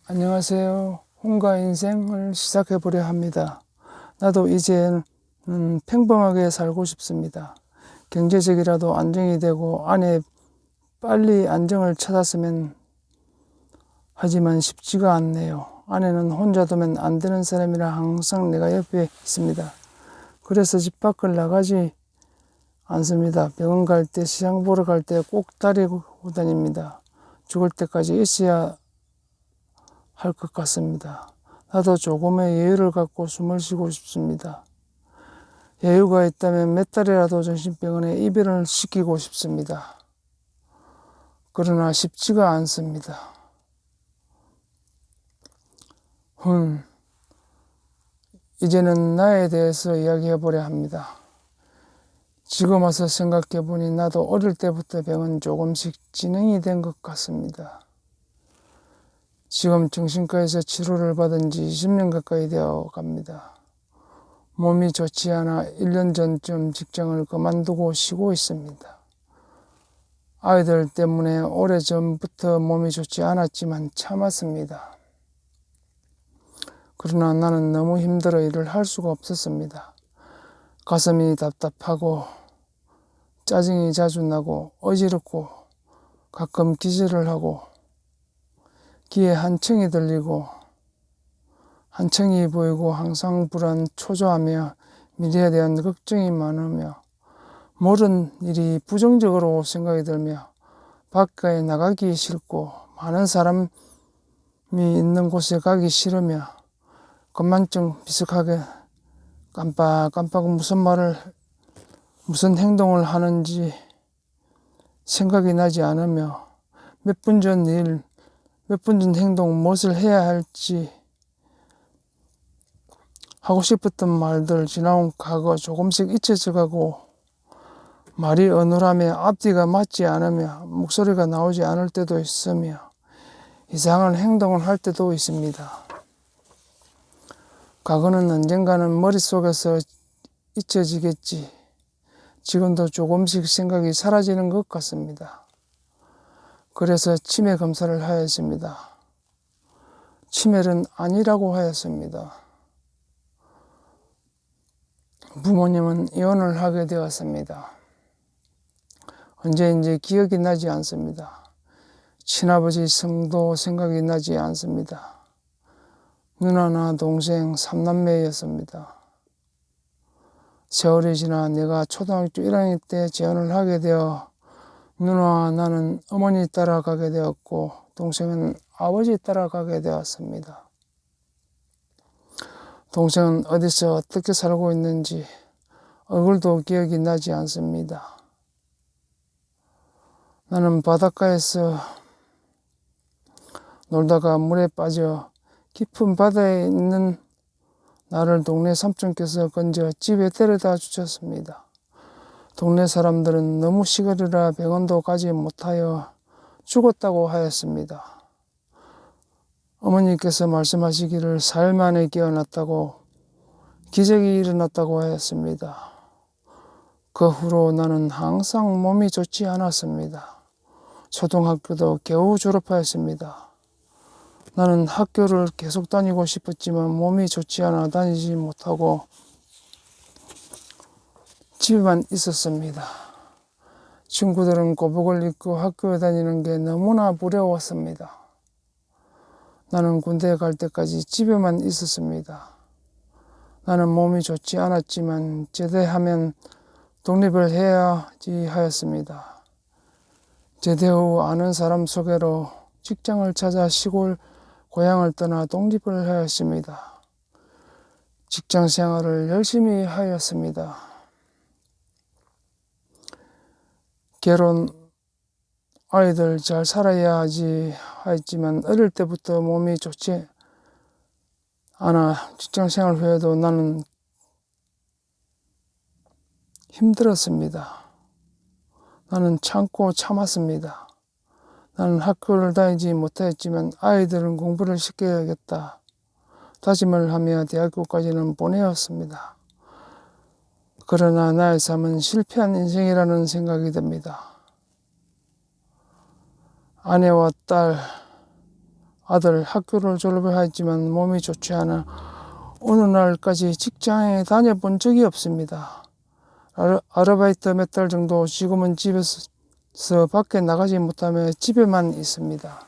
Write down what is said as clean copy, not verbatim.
안녕하세요. 홍가 인생을 시작해 보려 합니다. 나도 이제는 평범하게 살고 싶습니다. 경제적이라도 안정이 되고 안에 빨리 안정을 찾았으면 하지만 쉽지가 않네요. 아내는 혼자 두면 안 되는 사람이라 항상 내가 옆에 있습니다. 그래서 집 밖을 나가지 않습니다. 병원 갈 때, 시장 보러 갈 때 꼭 데리고 다닙니다. 죽을 때까지 있어야 할 것 같습니다. 나도 조금의 여유를 갖고 숨을 쉬고 싶습니다. 여유가 있다면 몇 달이라도 정신병원에 입원을 시키고 싶습니다. 그러나 쉽지가 않습니다. 이제는 나에 대해서 이야기해 보려 합니다. 지금 와서 생각해 보니 나도 어릴 때부터 병은 조금씩 진행이 된 것 같습니다. 지금 정신과에서 치료를 받은 지 20년 가까이 되어 갑니다. 몸이 좋지 않아 1년 전쯤 직장을 그만두고 쉬고 있습니다. 아이들 때문에 오래전부터 몸이 좋지 않았지만 참았습니다. 그러나 나는 너무 힘들어 일을 할 수가 없었습니다. 가슴이 답답하고 짜증이 자주 나고 어지럽고 가끔 기절을 하고 귀에 한청이 들리고 한청이 보이고 항상 불안 초조하며 미래에 대한 걱정이 많으며 모든 일이 부정적으로 생각이 들며 밖에 나가기 싫고 많은 사람이 있는 곳에 가기 싫으며 건망증 비슷하게 깜빡깜빡 무슨 행동을 하는지 생각이 나지 않으며 몇 분 전 일, 몇 분 전 행동, 무엇을 해야 할지 하고 싶었던 말들, 지나온 과거 조금씩 잊혀져가고 말이 어눌하며 앞뒤가 맞지 않으며 목소리가 나오지 않을 때도 있으며 이상한 행동을 할 때도 있습니다. 과거는 언젠가는 머릿속에서 잊혀지겠지. 지금도 조금씩 생각이 사라지는 것 같습니다. 그래서 치매 검사를 하였습니다. 치매는 아니라고 하였습니다. 부모님은 이혼을 하게 되었습니다. 언제인지 기억이 나지 않습니다. 친아버지 성도 생각이 나지 않습니다. 누나나 동생 3남매였습니다. 세월이 지나 내가 초등학교 1학년 때 재혼을 하게 되어 누나와 나는 어머니 따라가게 되었고 동생은 아버지 따라가게 되었습니다. 동생은 어디서 어떻게 살고 있는지 얼굴도 기억이 나지 않습니다. 나는 바닷가에서 놀다가 물에 빠져 깊은 바다에 있는 나를 동네 삼촌께서 건져 집에 데려다 주셨습니다. 동네 사람들은 너무 시골이라 병원도 가지 못하여 죽었다고 하였습니다. 어머니께서 말씀하시기를 4일 만에 깨어났다고 기적이 일어났다고 하였습니다. 그 후로 나는 항상 몸이 좋지 않았습니다. 초등학교도 겨우 졸업하였습니다. 나는 학교를 계속 다니고 싶었지만 몸이 좋지 않아 다니지 못하고 집에만 있었습니다. 친구들은 교복을 입고 학교에 다니는 게 너무나 부러웠습니다. 나는 군대에 갈 때까지 집에만 있었습니다. 나는 몸이 좋지 않았지만 제대하면 독립을 해야지 하였습니다. 제대 후 아는 사람 소개로 직장을 찾아 시골 고향을 떠나 독립을 하였습니다. 직장 생활을 열심히 하였습니다. 결혼, 아이들 잘 살아야 하지 하였지만 어릴 때부터 몸이 좋지 않아 직장 생활 후에도 나는 힘들었습니다. 나는 참고 참았습니다. 나는 학교를 다니지 못하였지만 아이들은 공부를 시켜야겠다 다짐을 하며 대학교까지는 보내었습니다. 그러나 나의 삶은 실패한 인생이라는 생각이 듭니다. 아내와 딸, 아들 학교를 졸업했지만 몸이 좋지 않아 어느 날까지 직장에 다녀본 적이 없습니다. 아르바이트 몇 달 정도 지금은 집에서 밖에 나가지 못하며 집에만 있습니다.